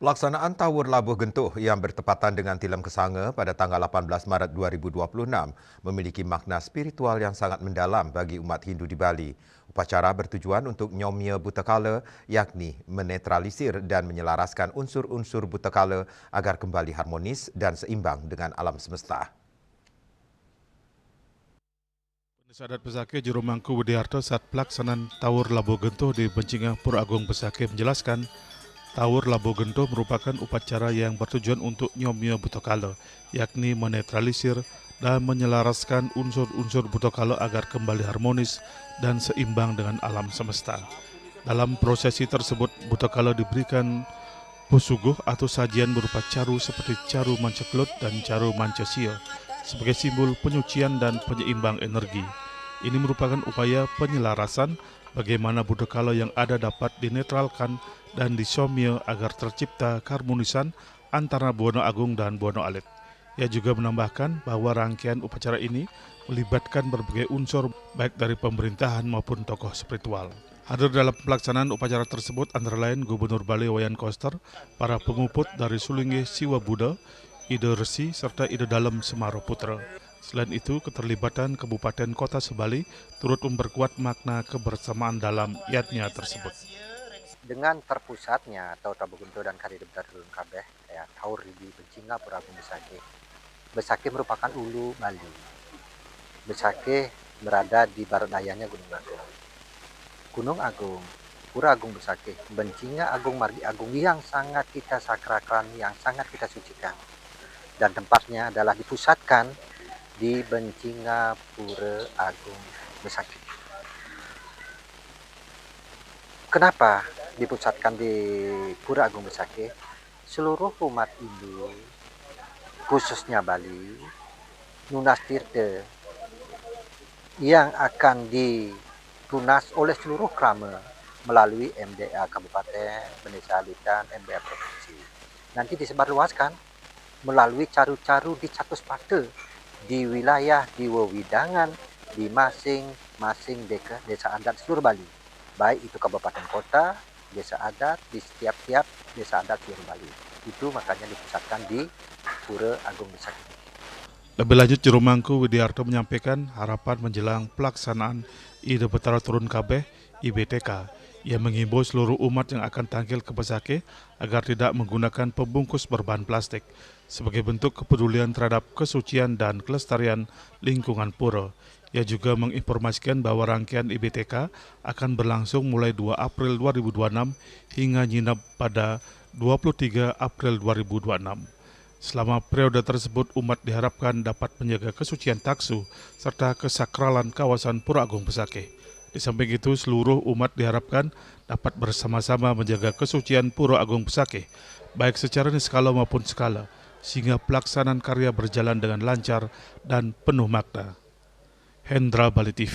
Pelaksanaan Tawur Labuh Gentuh yang bertepatan dengan Tilem Kesange pada tanggal 18 Maret 2026 memiliki makna spiritual yang sangat mendalam bagi umat Hindu di Bali. Upacara bertujuan untuk nyomya Butakala, yakni menetralisir dan menyelaraskan unsur-unsur Butakala agar kembali harmonis dan seimbang dengan alam semesta. Penulis adat Besakih Juru Mangku Widiarto saat pelaksanaan Tawur Labuh Gentuh di Bencingah Pura Agung Besakih menjelaskan, Tawur Labuh Gentuh merupakan upacara yang bertujuan untuk nyomya Butokala, yakni menetralisir dan menyelaraskan unsur-unsur Butokala agar kembali harmonis dan seimbang dengan alam semesta. Dalam prosesi tersebut, Butokala diberikan pusuguh atau sajian berupa caru seperti caru manceklut dan caru mancesio sebagai simbol penyucian dan penyeimbang energi. Ini merupakan upaya penyelarasan bagaimana Budokala yang ada dapat dinetralkan dan disomya agar tercipta keharmonisan antara Buana Agung dan Buana Alit. Ia juga menambahkan bahwa rangkaian upacara ini melibatkan berbagai unsur baik dari pemerintahan maupun tokoh spiritual. Hadir dalam pelaksanaan upacara tersebut antara lain Gubernur Bali Wayan Koster, para penguput dari Sulingge Siwa Buddha, Ide Resi, serta Ide Dalem Semaro Putra. Selain itu, keterlibatan Kabupaten Kota Sebali turut memperkuat makna kebersamaan dalam yatnya tersebut. Dengan terpusatnya Tawur Gentuh dan Kari Darulun Kabeh ya Tawur di Bencingah Pura Agung Besakih. Besakih merupakan ulu Bali. Besakih berada di barat dayanya Gunung Agung. Gunung Agung, Pura Agung Besakih, Bencingah Agung Margi Agung yang sangat kita sakrakan, yang sangat kita sucikan. Dan tempatnya adalah dipusatkan di Bencingah Pura Agung Besakih. Kenapa dipusatkan di Pura Agung Besakih? Seluruh umat Hindu, khususnya Bali, Nunas Tirta, yang akan ditunas oleh seluruh krama melalui MDA Kabupaten, Bendesa Alitan, MDA Provinsi. Nanti disebarluaskan melalui caru-caru di Catus Pate, di wilayah, di wewidangan, di masing-masing desa adat seluruh Bali. Baik itu kabupaten kota, desa adat, di setiap desa adat seluruh Bali. Itu makanya dipusatkan di Pura Agung Besakih. Lebih lanjut, Juru Mangku Widiarto menyampaikan harapan menjelang pelaksanaan Ide Betara Turun Kabeh IBTK. Ia menghimbau seluruh umat yang akan tampil ke Besakih agar tidak menggunakan pembungkus berbahan plastik sebagai bentuk kepedulian terhadap kesucian dan kelestarian lingkungan pura. Ia juga menginformasikan bahwa rangkaian IBTK akan berlangsung mulai 2 April 2026 hingga nginap pada 23 April 2026. Selama periode tersebut, umat diharapkan dapat menjaga kesucian taksu serta kesakralan kawasan Pura Agung Besakih. Di samping itu, seluruh umat diharapkan dapat bersama-sama menjaga kesucian Pura Agung Besakih, baik secara niskala maupun skala, sehingga pelaksanaan karya berjalan dengan lancar dan penuh makna. Hendra Bali TV.